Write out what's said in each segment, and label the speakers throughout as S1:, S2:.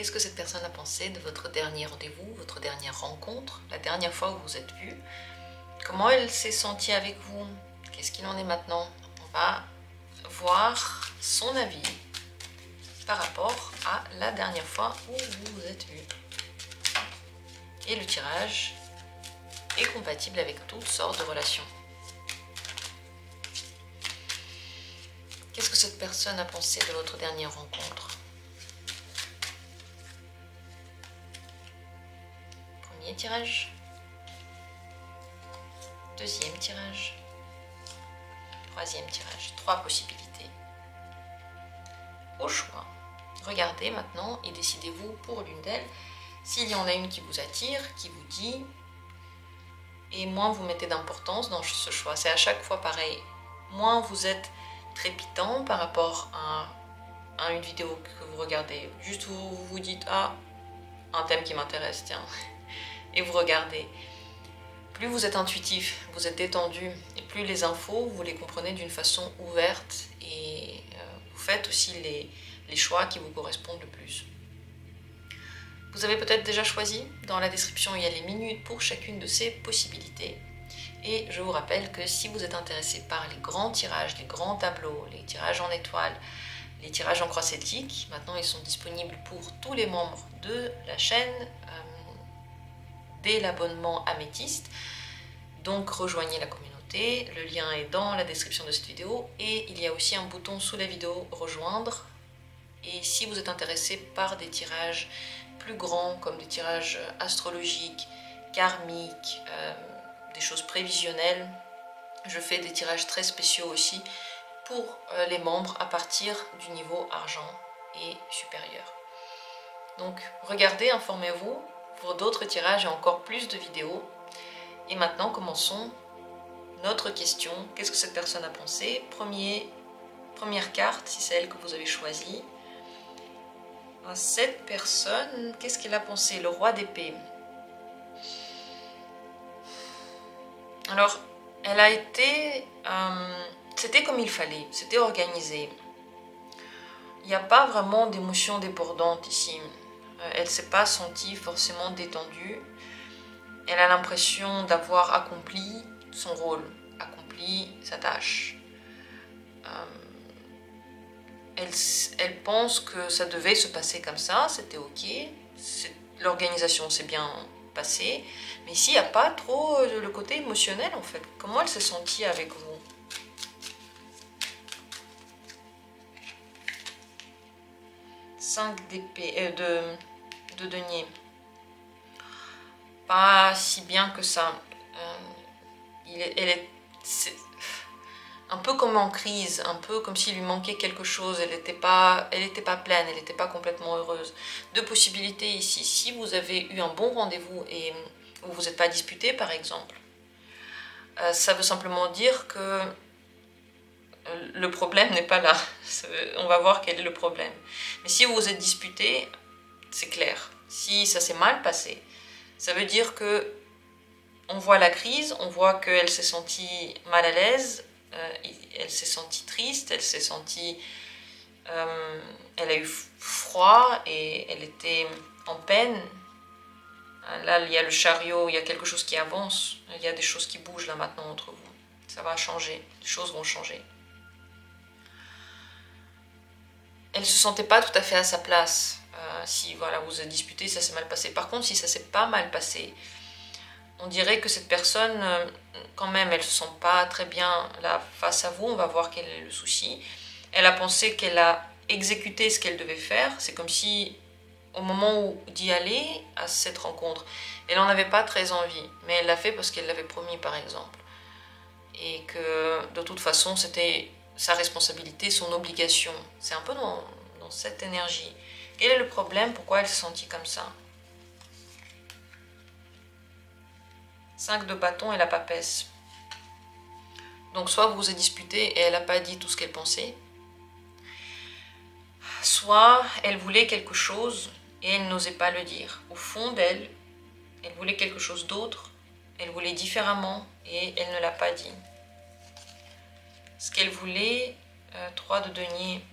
S1: Qu'est-ce que cette personne a pensé de votre dernier rendez-vous, votre dernière rencontre, la dernière fois où vous vous êtes vus? Comment elle s'est sentie avec vous? Qu'est-ce qu'il en est maintenant? On va voir son avis par rapport à la dernière fois où vous vous êtes vus. Et le tirage est compatible avec toutes sortes de relations. Qu'est-ce que cette personne a pensé de votre dernière rencontre? Premier tirage. Deuxième tirage. Troisième tirage. 3 possibilités. Au choix. Regardez maintenant et décidez-vous pour l'une d'elles. S'il y en a une qui vous attire, qui vous dit, et moins vous mettez d'importance dans ce choix. C'est à chaque fois pareil. Moins vous êtes trépitant par rapport à une vidéo que vous regardez. Juste vous vous dites, ah, un thème qui m'intéresse, tiens. Et vous regardez. Plus vous êtes intuitif, vous êtes détendu, et plus les infos, vous les comprenez d'une façon ouverte, et vous faites aussi les choix qui vous correspondent le plus. Vous avez peut-être déjà choisi, dans la description il y a les minutes pour chacune de ces possibilités. Et je vous rappelle que si vous êtes intéressé par les grands tirages, les grands tableaux, les tirages en étoiles, les tirages en croix celtique, maintenant ils sont disponibles pour tous les membres de la chaîne dès l'abonnement Améthyste. Donc rejoignez la communauté, le lien est dans la description de cette vidéo et il y a aussi un bouton sous la vidéo rejoindre. Et si vous êtes intéressé par des tirages plus grands comme des tirages astrologiques, karmiques, des choses prévisionnelles, je fais des tirages très spéciaux aussi pour les membres à partir du niveau argent et supérieur. Donc regardez, informez-vous pour d'autres tirages et encore plus de vidéos. Et maintenant commençons notre question. Qu'est-ce que cette personne a pensé? Première carte, si c'est elle que vous avez choisie. Cette personne, qu'est-ce qu'elle a pensé? Le roi d'épée. Alors, elle a été... c'était comme il fallait, c'était organisé. Il n'y a pas vraiment d'émotion débordante ici. Elle ne s'est pas sentie forcément détendue. Elle a l'impression d'avoir accompli son rôle, accompli sa tâche. Elle pense que ça devait se passer comme ça, c'était ok, l'organisation s'est bien passée, mais ici il n'y a pas trop le côté émotionnel en fait. Comment elle s'est sentie avec vous? Cinq d'épée, de denier. Pas si bien que ça. C'est un peu comme en crise, un peu comme s'il lui manquait quelque chose, elle n'était pas pleine, elle n'était pas complètement heureuse. Deux possibilités ici, si vous avez eu un bon rendez-vous et vous vous êtes pas disputé par exemple, ça veut simplement dire que le problème n'est pas là, on va voir quel est le problème. Mais si vous vous êtes disputé, c'est clair, si ça s'est mal passé, ça veut dire que on voit la crise, on voit qu'elle s'est sentie mal à l'aise, elle s'est sentie triste, elle s'est sentie... elle a eu froid et elle était en peine. Là, il y a le chariot, il y a quelque chose qui avance, il y a des choses qui bougent là maintenant entre vous. Ça va changer, les choses vont changer. Elle ne se sentait pas tout à fait à sa place. Si voilà, vous êtes disputé, ça s'est mal passé. Par contre, si ça s'est pas mal passé, on dirait que cette personne, quand même, elle ne se sent pas très bien là face à vous. On va voir quel est le souci. Elle a pensé qu'elle a exécuté ce qu'elle devait faire. C'est comme si, au moment d'y aller, à cette rencontre, elle n'en avait pas très envie. Mais elle l'a fait parce qu'elle l'avait promis, par exemple. Et que, de toute façon, c'était sa responsabilité, son obligation. C'est un peu dans cette énergie. Quel est le problème? Pourquoi elle s'est sentie comme ça? 5 de bâton et la papesse. Donc soit vous vous êtes disputé et elle n'a pas dit tout ce qu'elle pensait, soit elle voulait quelque chose et elle n'osait pas le dire. Au fond d'elle, elle voulait quelque chose d'autre, elle voulait différemment et elle ne l'a pas dit. Ce qu'elle voulait, 3 de denier,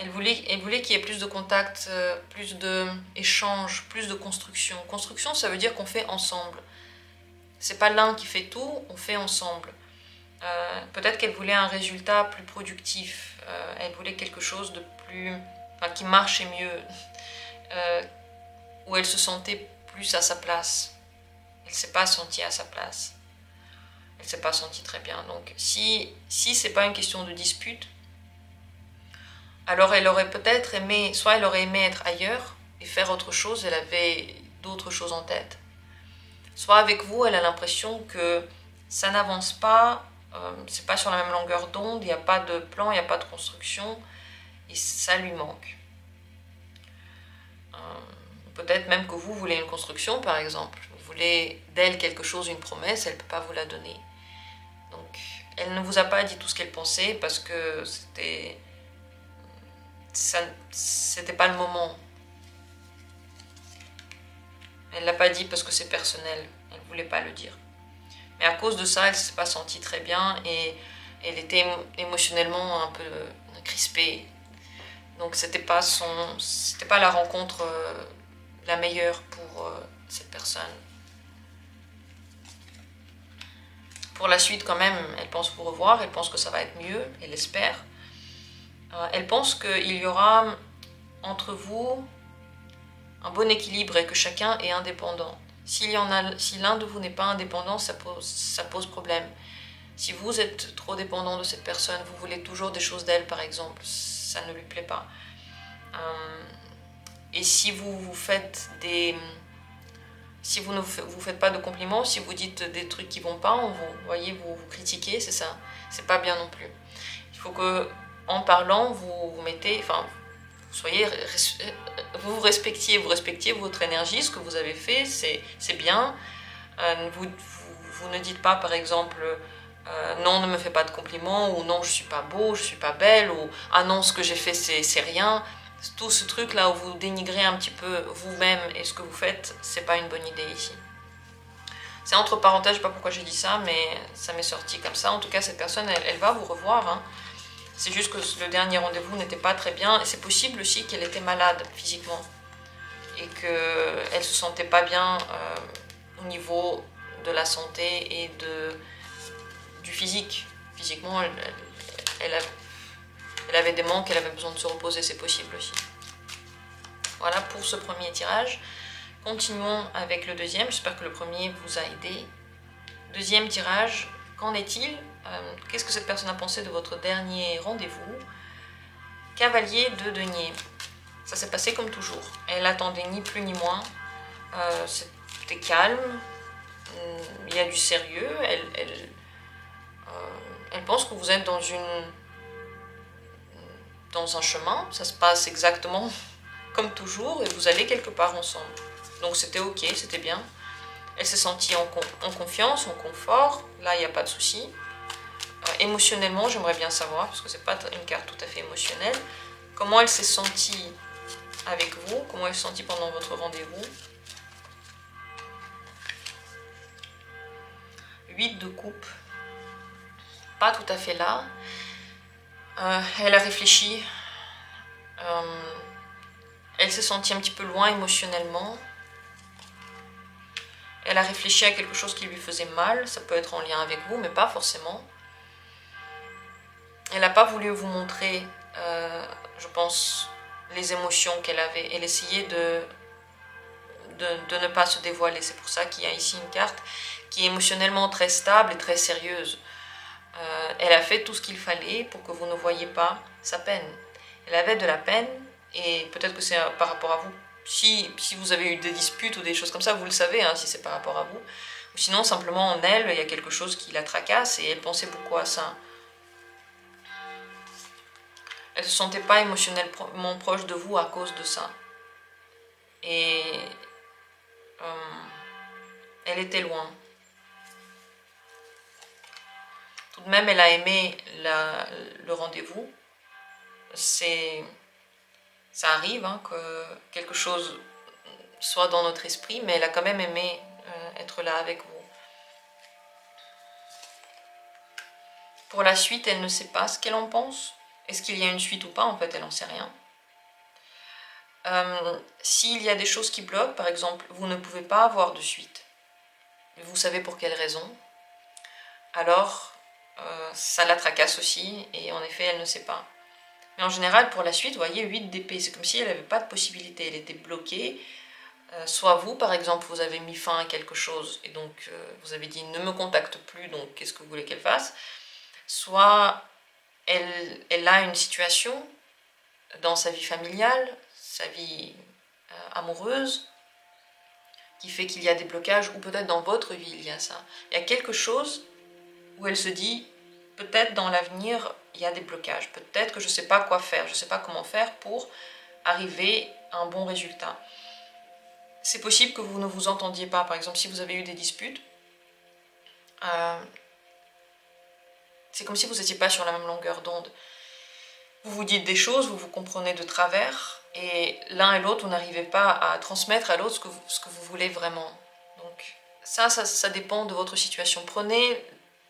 S1: Elle voulait qu'il y ait plus de contact, plus d'échange, plus de construction. Construction, ça veut dire qu'on fait ensemble. C'est pas l'un qui fait tout, on fait ensemble. Peut-être qu'elle voulait un résultat plus productif. Elle voulait quelque chose de plus... Enfin, qui marchait mieux. Où elle se sentait plus à sa place. Elle ne s'est pas sentie à sa place. Elle ne s'est pas sentie très bien. Donc, si ce n'est pas une question de dispute, alors elle aurait peut-être aimé, soit elle aurait aimé être ailleurs et faire autre chose, elle avait d'autres choses en tête. Soit avec vous, elle a l'impression que ça n'avance pas, c'est pas sur la même longueur d'onde, il n'y a pas de plan, il n'y a pas de construction, et ça lui manque. Peut-être même que vous voulez une construction, par exemple. Vous voulez d'elle quelque chose, une promesse, elle ne peut pas vous la donner. Donc, elle ne vous a pas dit tout ce qu'elle pensait parce que c'était pas le moment. Elle l'a pas dit parce que c'est personnel. Elle voulait pas le dire. Mais à cause de ça, elle s'est pas sentie très bien et elle était émotionnellement un peu crispée. Donc c'était pas la rencontre la meilleure pour cette personne. Pour la suite, quand même, elle pense vous revoir, elle pense que ça va être mieux, elle espère. Elle pense qu'il y aura entre vous un bon équilibre et que chacun est indépendant. Si l'un de vous n'est pas indépendant, ça pose problème. Si vous êtes trop dépendant de cette personne, vous voulez toujours des choses d'elle, par exemple, ça ne lui plaît pas. Et si vous faites si vous ne vous faites pas de compliments, si vous dites des trucs qui vont pas, vous critiquez, c'est ça. C'est pas bien non plus. Il faut que, en parlant, vous mettez, enfin, vous respectiez votre énergie, ce que vous avez fait, c'est bien. Vous ne dites pas, par exemple, non, ne me fais pas de compliments, ou non, je suis pas beau, je suis pas belle, ou ah non, ce que j'ai fait, c'est rien. Tout ce truc là où vous dénigrez un petit peu vous-même et ce que vous faites, c'est pas une bonne idée ici. C'est entre parenthèses, je sais pas pourquoi j'ai dit ça, mais ça m'est sorti comme ça. En tout cas, cette personne, elle va vous revoir. Hein. C'est juste que le dernier rendez-vous n'était pas très bien. Et c'est possible aussi qu'elle était malade physiquement. Et qu'elle se sentait pas bien au niveau de la santé et du physique. Physiquement, elle avait des manques, elle avait besoin de se reposer, c'est possible aussi. Voilà pour ce premier tirage. Continuons avec le deuxième, j'espère que le premier vous a aidé. Deuxième tirage, qu'en est-il? Qu'est-ce que cette personne a pensé de votre dernier rendez-vous? Cavalier de denier. Ça s'est passé comme toujours. Elle attendait ni plus ni moins. C'était calme. Il y a du sérieux. Elle pense que vous êtes dans un chemin. Ça se passe exactement comme toujours et vous allez quelque part ensemble. Donc c'était ok, c'était bien. Elle s'est sentie en confiance, en confort. Là, il n'y a pas de souci. Émotionnellement, j'aimerais bien savoir, parce que c'est pas une carte tout à fait émotionnelle, comment elle s'est sentie avec vous, comment elle s'est sentie pendant votre rendez-vous. 8 de coupe. Pas tout à fait là. Elle a réfléchi. Elle s'est sentie un petit peu loin émotionnellement. Elle a réfléchi à quelque chose qui lui faisait mal. Ça peut être en lien avec vous, mais pas forcément. Elle n'a pas voulu vous montrer, je pense, les émotions qu'elle avait. Elle essayait de ne pas se dévoiler. C'est pour ça qu'il y a ici une carte qui est émotionnellement très stable et très sérieuse. Elle a fait tout ce qu'il fallait pour que vous ne voyiez pas sa peine. Elle avait de la peine, et peut-être que c'est par rapport à vous. Si vous avez eu des disputes ou des choses comme ça, vous le savez, hein, si c'est par rapport à vous. Ou sinon, simplement en elle, il y a quelque chose qui la tracasse et elle pensait beaucoup à ça. Elle ne se sentait pas émotionnellement proche de vous à cause de ça. Et elle était loin. Tout de même, elle a aimé le rendez-vous. Ça arrive hein, que quelque chose soit dans notre esprit, mais elle a quand même aimé être là avec vous. Pour la suite, elle ne sait pas ce qu'elle en pense. Est-ce qu'il y a une suite ou pas? En fait, elle n'en sait rien. S'il y a des choses qui bloquent, par exemple, vous ne pouvez pas avoir de suite, vous savez pour quelle raison, alors ça la tracasse aussi, et en effet, elle ne sait pas. Mais en général, pour la suite, vous voyez, 8 d'épée, c'est comme si elle n'avait pas de possibilité, elle était bloquée. Soit vous, par exemple, vous avez mis fin à quelque chose, et donc vous avez dit « ne me contacte plus, donc qu'est-ce que vous voulez qu'elle fasse ?» Soit elle a une situation dans sa vie familiale, sa vie amoureuse, qui fait qu'il y a des blocages, ou peut-être dans votre vie il y a ça. Il y a quelque chose où elle se dit, peut-être dans l'avenir il y a des blocages, peut-être que je ne sais pas quoi faire, je ne sais pas comment faire pour arriver à un bon résultat. C'est possible que vous ne vous entendiez pas, par exemple si vous avez eu des disputes, c'est comme si vous n'étiez pas sur la même longueur d'onde. Vous vous dites des choses, vous vous comprenez de travers, et l'un et l'autre, vous n'arrivez pas à transmettre à l'autre ce que vous voulez vraiment. Donc ça dépend de votre situation. Prenez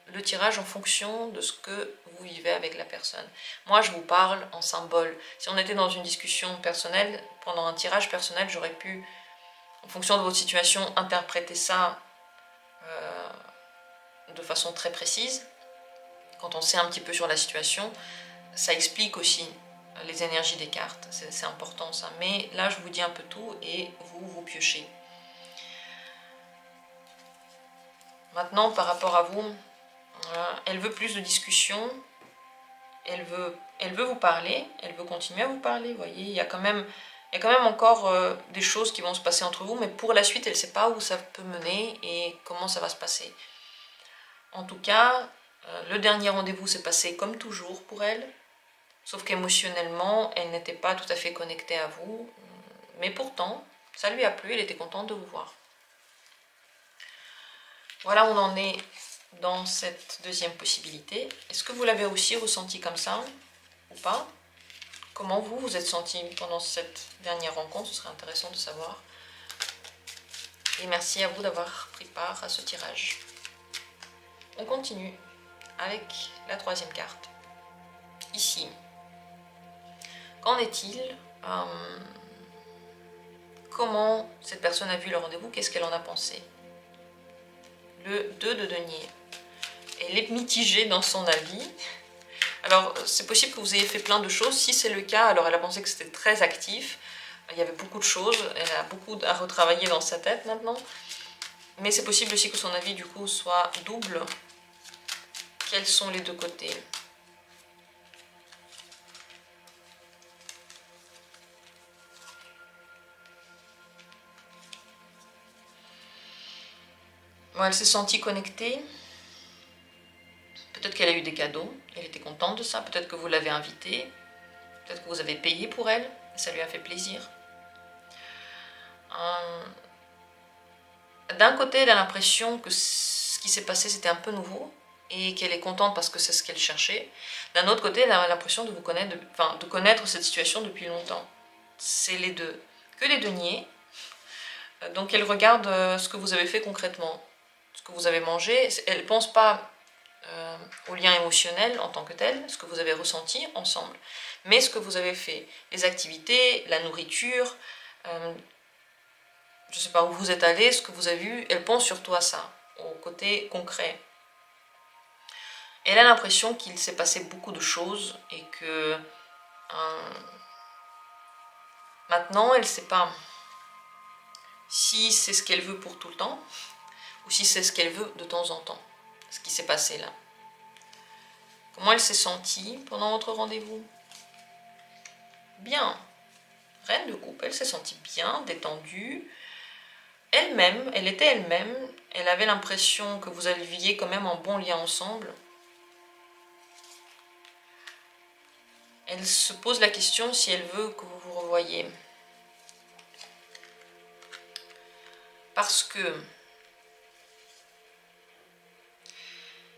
S1: le tirage en fonction de ce que vous vivez avec la personne. Moi, je vous parle en symbole. Si on était dans une discussion personnelle, pendant un tirage personnel, j'aurais pu, en fonction de votre situation, interpréter ça de façon très précise. Quand on sait un petit peu sur la situation, ça explique aussi les énergies des cartes, c'est important ça. Mais là, je vous dis un peu tout et vous piochez. Maintenant, par rapport à vous, elle veut plus de discussion, elle veut vous parler, elle veut continuer à vous parler, vous voyez, il y a quand même encore des choses qui vont se passer entre vous, mais pour la suite, elle ne sait pas où ça peut mener et comment ça va se passer. En tout cas, le dernier rendez-vous s'est passé comme toujours pour elle, sauf qu'émotionnellement, elle n'était pas tout à fait connectée à vous, mais pourtant, ça lui a plu, elle était contente de vous voir. Voilà, on en est dans cette deuxième possibilité. Est-ce que vous l'avez aussi ressenti comme ça ou pas? Comment vous vous êtes senti pendant cette dernière rencontre? Ce serait intéressant de savoir. Et merci à vous d'avoir pris part à ce tirage. On continue avec la troisième carte. Ici, qu'en est-il? Comment cette personne a vu le rendez-vous? Qu'est-ce qu'elle en a pensé? Le 2 de denier. Elle est mitigée dans son avis. Alors, c'est possible que vous ayez fait plein de choses. Si c'est le cas, alors elle a pensé que c'était très actif. Il y avait beaucoup de choses. Elle a beaucoup à retravailler dans sa tête maintenant. Mais c'est possible aussi que son avis, du coup, soit double. Quels sont les deux côtés? Bon, elle s'est sentie connectée. Peut-être qu'elle a eu des cadeaux, elle était contente de ça, peut-être que vous l'avez invitée, peut-être que vous avez payé pour elle, et ça lui a fait plaisir. D'un côté, elle a l'impression que ce qui s'est passé, c'était un peu nouveau, et qu'elle est contente parce que c'est ce qu'elle cherchait. D'un autre côté, elle a l'impression de vous connaître, de connaître cette situation depuis longtemps. C'est les deux. Que les deniers. Donc elle regarde ce que vous avez fait concrètement, ce que vous avez mangé. Elle ne pense pas au lien émotionnel en tant que tel, ce que vous avez ressenti ensemble, mais ce que vous avez fait, les activités, la nourriture, je ne sais pas où vous êtes allé, ce que vous avez vu, elle pense surtout à ça, au côté concret. Elle a l'impression qu'il s'est passé beaucoup de choses et que maintenant elle ne sait pas si c'est ce qu'elle veut pour tout le temps ou si c'est ce qu'elle veut de temps en temps. Ce qui s'est passé là. Comment elle s'est sentie pendant votre rendez-vous? Bien. Reine de coupe, elle s'est sentie bien, détendue. Elle-même, elle était elle-même. Elle avait l'impression que vous aviez quand même un bon lien ensemble. Elle se pose la question si elle veut que vous vous revoyiez. Parce que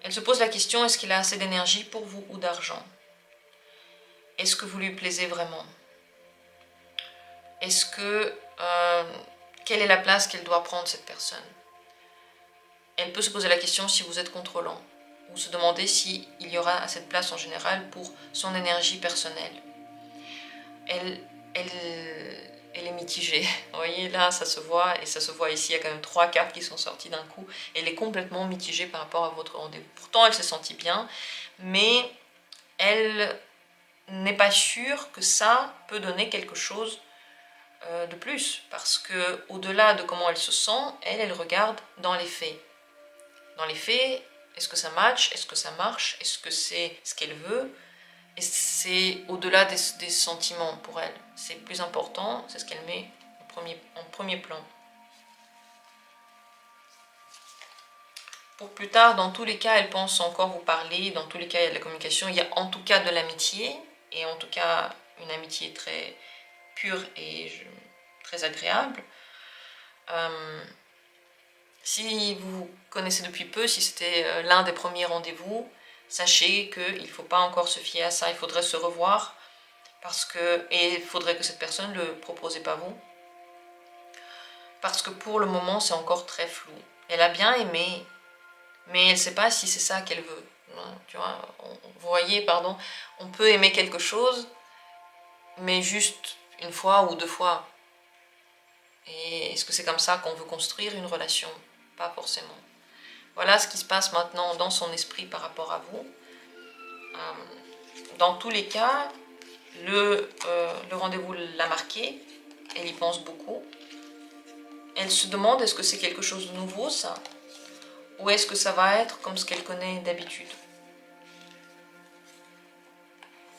S1: elle se pose la question, est-ce qu'il a assez d'énergie pour vous ou d'argent? Est-ce que vous lui plaisez vraiment? Est-ce que... quelle est la place qu'elle doit prendre, cette personne? Elle peut se poser la question si vous êtes contrôlant ou se demander s'il y aura assez de place en général pour son énergie personnelle. Elle est mitigée. Vous voyez, là, ça se voit, et ça se voit ici, il y a quand même 3 cartes qui sont sorties d'un coup. Elle est complètement mitigée par rapport à votre rendez-vous. Pourtant, elle s'est sentie bien, mais elle n'est pas sûre que ça peut donner quelque chose de plus. Parce que au-delà de comment elle se sent, elle regarde dans les faits. Dans les faits, est-ce que ça match? Est-ce que ça marche? Est-ce que c'est ce qu'elle veut? Et c'est au-delà des sentiments pour elle. C'est plus important, c'est ce qu'elle met en premier plan. Pour plus tard, dans tous les cas, elle pense encore vous parler. Dans tous les cas, il y a de la communication. Il y a en tout cas de l'amitié. Et en tout cas, une amitié très pure et très agréable. Si vous connaissez depuis peu, si c'était l'un des premiers rendez-vous, sachez qu'il ne faut pas encore se fier à ça, il faudrait se revoir, et il faudrait que cette personne ne le propose pas vous. Parce que pour le moment, c'est encore très flou. Elle a bien aimé, mais elle ne sait pas si c'est ça qu'elle veut. Tu vois, vous voyez, pardon, on peut aimer quelque chose, mais juste une fois ou 2 fois. Et est-ce que c'est comme ça qu'on veut construire une relation? Pas forcément. Voilà ce qui se passe maintenant dans son esprit par rapport à vous. Dans tous les cas, le rendez-vous l'a marqué, elle y pense beaucoup. Elle se demande est-ce que c'est quelque chose de nouveau ça, ou est-ce que ça va être comme ce qu'elle connaît d'habitude.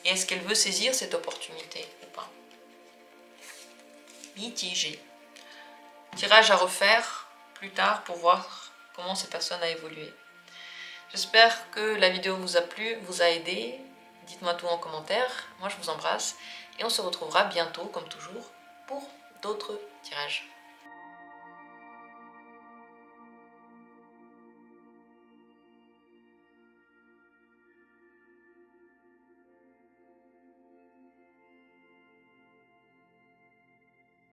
S1: Et est-ce qu'elle veut saisir cette opportunité ou pas? Mitigé. Tirage à refaire plus tard pour voir comment cette personne a évolué. J'espère que la vidéo vous a plu, vous a aidé. Dites-moi tout en commentaire. Moi, je vous embrasse. Et on se retrouvera bientôt, comme toujours, pour d'autres tirages.